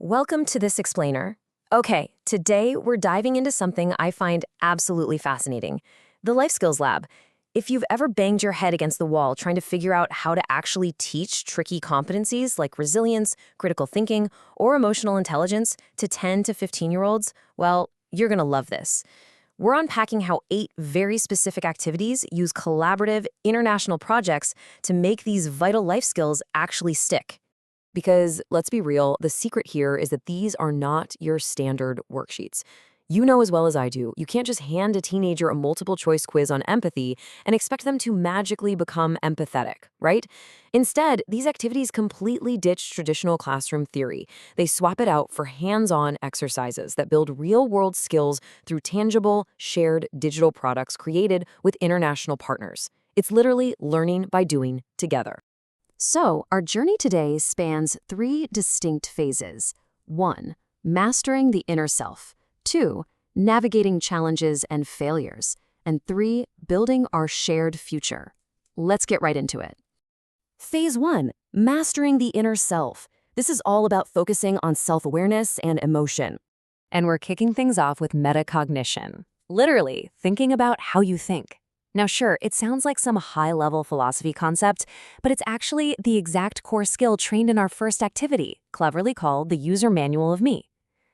Welcome to This Explainer. Okay, today we're diving into something I find absolutely fascinating, the Life Skills Lab. If you've ever banged your head against the wall trying to figure out how to actually teach tricky competencies like resilience, critical thinking, or emotional intelligence to 10 to 15-year-olds, well, you're going to love this. We're unpacking how 8 very specific activities use collaborative, international projects to make these vital life skills actually stick. Because, let's be real, the secret here is that these are not your standard worksheets. You know as well as I do, you can't just hand a teenager a multiple-choice quiz on empathy and expect them to magically become empathetic, right? Instead, these activities completely ditch traditional classroom theory. They swap it out for hands-on exercises that build real-world skills through tangible, shared digital products created with international partners. It's literally learning by doing together. So, our journey today spans 3 distinct phases. 1. Mastering the inner self. 2. Navigating challenges and failures. And 3. Building our shared future. Let's get right into it. Phase 1. Mastering the inner self. This is all about focusing on self-awareness and emotion. And we're kicking things off with metacognition. Literally, thinking about how you think. Now sure, it sounds like some high-level philosophy concept, but it's actually the exact core skill trained in our first activity, cleverly called the User Manual of Me.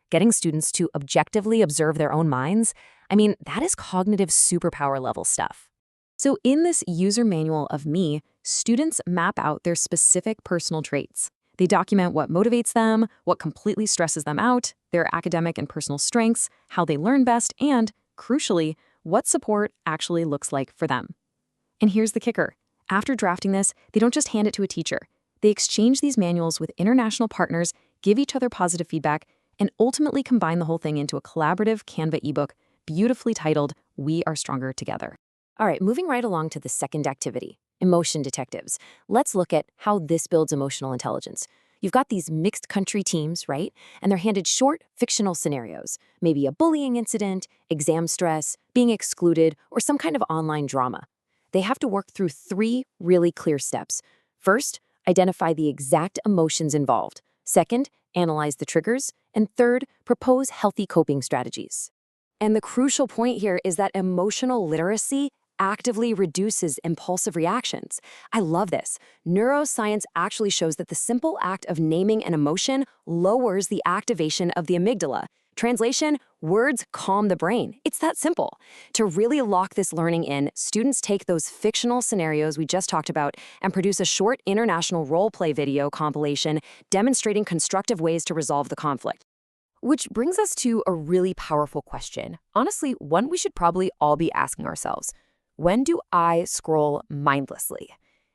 Getting students to objectively observe their own minds, that is cognitive superpower level stuff. So in this User Manual of Me, students map out their specific personal traits. They document what motivates them, what completely stresses them out, their academic and personal strengths, how they learn best, and, crucially, what support actually looks like for them. And here's the kicker. After drafting this, they don't just hand it to a teacher. They exchange these manuals with international partners, give each other positive feedback, and ultimately combine the whole thing into a collaborative Canva ebook, beautifully titled, We Are Stronger Together. All right, moving right along to the second activity, Emotion Detectives. Let's look at how this builds emotional intelligence. You've got these mixed country teams, right? And they're handed short, fictional scenarios, maybe a bullying incident, exam stress, being excluded, or some kind of online drama. They have to work through 3 really clear steps. First, identify the exact emotions involved. Second, analyze the triggers. And third, propose healthy coping strategies. And the crucial point here is that emotional literacy actively reduces impulsive reactions. I love this. Neuroscience actually shows that the simple act of naming an emotion lowers the activation of the amygdala. Translation, words calm the brain. It's that simple. To really lock this learning in, students take those fictional scenarios we just talked about and produce a short international role-play video compilation demonstrating constructive ways to resolve the conflict. Which brings us to a really powerful question. Honestly, one we should probably all be asking ourselves. When do I scroll mindlessly?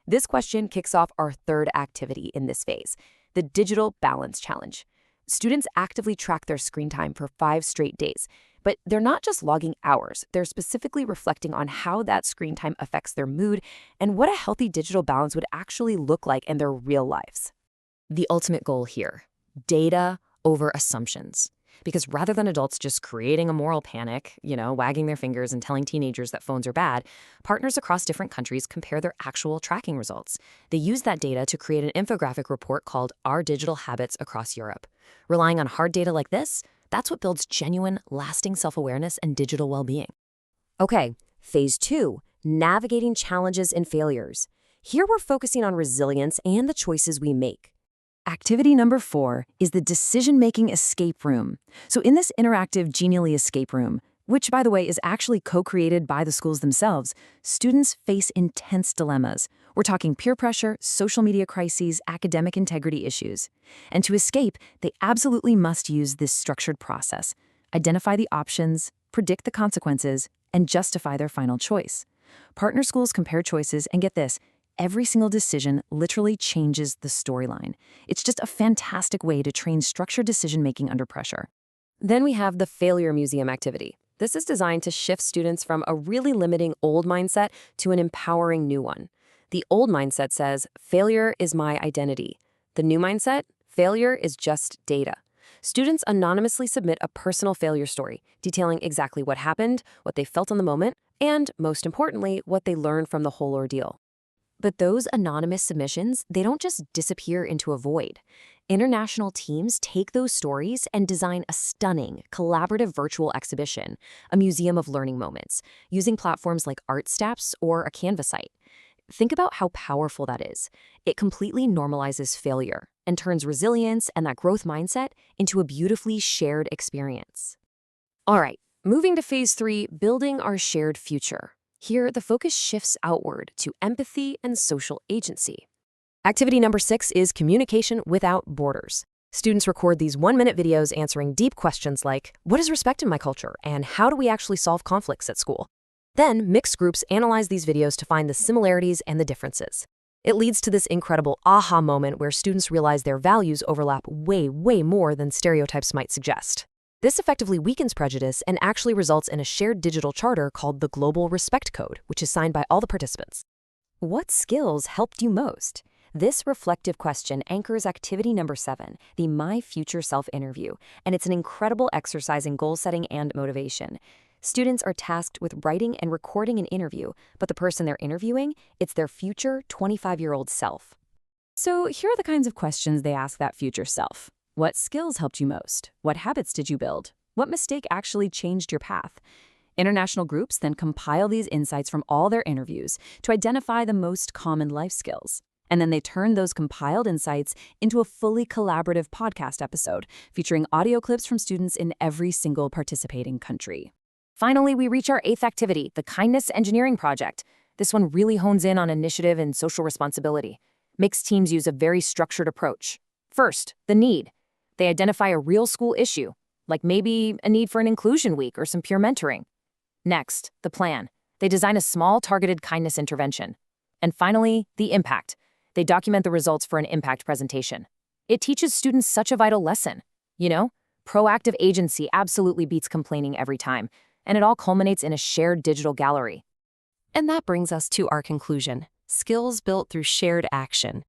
This question kicks off our third activity in this phase, the Digital Balance Challenge. Students actively track their screen time for 5 straight days, but they're not just logging hours, they're specifically reflecting on how that screen time affects their mood and what a healthy digital balance would actually look like in their real lives. The ultimate goal here, data over assumptions. Because rather than adults just creating a moral panic, wagging their fingers and telling teenagers that phones are bad, partners across different countries compare their actual tracking results. They use that data to create an infographic report called Our Digital Habits Across Europe. Relying on hard data like this, that's what builds genuine, lasting self-awareness and digital well-being. Okay, phase 2, navigating challenges and failures. Here we're focusing on resilience and the choices we make. Activity number 4 is the decision-making escape room. So in this interactive Genially escape room, which by the way is actually co-created by the schools themselves, students face intense dilemmas. We're talking peer pressure, social media crises, academic integrity issues. And to escape, they absolutely must use this structured process. Identify the options, predict the consequences, and justify their final choice. Partner schools compare choices and get this, every single decision literally changes the storyline. It's just a fantastic way to train structured decision-making under pressure. Then we have the Failure Museum activity. This is designed to shift students from a really limiting old mindset to an empowering new one. The old mindset says, failure is my identity. The new mindset, failure is just data. Students anonymously submit a personal failure story, detailing exactly what happened, what they felt in the moment, and, most importantly, what they learned from the whole ordeal. But those anonymous submissions, they don't just disappear into a void. International teams take those stories and design a stunning, collaborative virtual exhibition, a museum of learning moments, using platforms like ArtStaps or a Canva site. Think about how powerful that is. It completely normalizes failure and turns resilience and that growth mindset into a beautifully shared experience. All right, moving to phase 3, building our shared future. Here, the focus shifts outward to empathy and social agency. Activity number 6 is communication without borders. Students record these 1-minute videos answering deep questions like, what is respect in my culture, and how do we actually solve conflicts at school? Then, mixed groups analyze these videos to find the similarities and the differences. It leads to this incredible aha moment where students realize their values overlap way, way more than stereotypes might suggest. This effectively weakens prejudice and actually results in a shared digital charter called the Global Respect Code, which is signed by all the participants. What skills helped you most? This reflective question anchors activity number 7, the My Future Self interview, and it's an incredible exercise in goal setting and motivation. Students are tasked with writing and recording an interview, but the person they're interviewing, it's their future 25-year-old self. So here are the kinds of questions they ask that future self. What skills helped you most? What habits did you build? What mistake actually changed your path? International groups then compile these insights from all their interviews to identify the most common life skills. And then they turn those compiled insights into a fully collaborative podcast episode featuring audio clips from students in every single participating country. Finally, we reach our 8th activity, the Kindness Engineering Project. This one really hones in on initiative and social responsibility. Mixed teams use a very structured approach. First, the need. They identify a real school issue, like maybe a need for an inclusion week or some peer mentoring. Next, the plan. They design a small targeted kindness intervention. And finally, the impact. They document the results for an impact presentation. It teaches students such a vital lesson. Proactive agency absolutely beats complaining every time, and it all culminates in a shared digital gallery. And that brings us to our conclusion: skills built through shared action.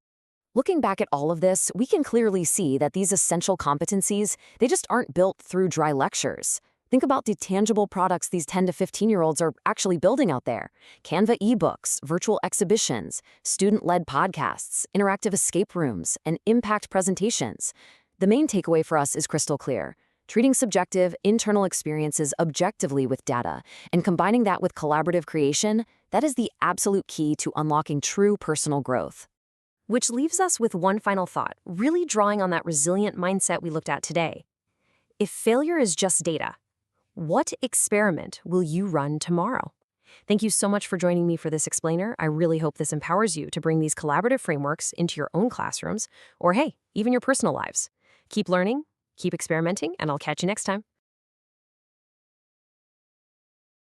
Looking back at all of this, we can clearly see that these essential competencies, they just aren't built through dry lectures. Think about the tangible products these 10 to 15-year-olds are actually building out there. Canva ebooks, virtual exhibitions, student-led podcasts, interactive escape rooms, and impact presentations. The main takeaway for us is crystal clear. Treating subjective, internal experiences objectively with data and combining that with collaborative creation, that is the absolute key to unlocking true personal growth. Which leaves us with one final thought, really drawing on that resilient mindset we looked at today. If failure is just data, what experiment will you run tomorrow? Thank you so much for joining me for this explainer. I really hope this empowers you to bring these collaborative frameworks into your own classrooms, or hey, even your personal lives. Keep learning, keep experimenting, and I'll catch you next time.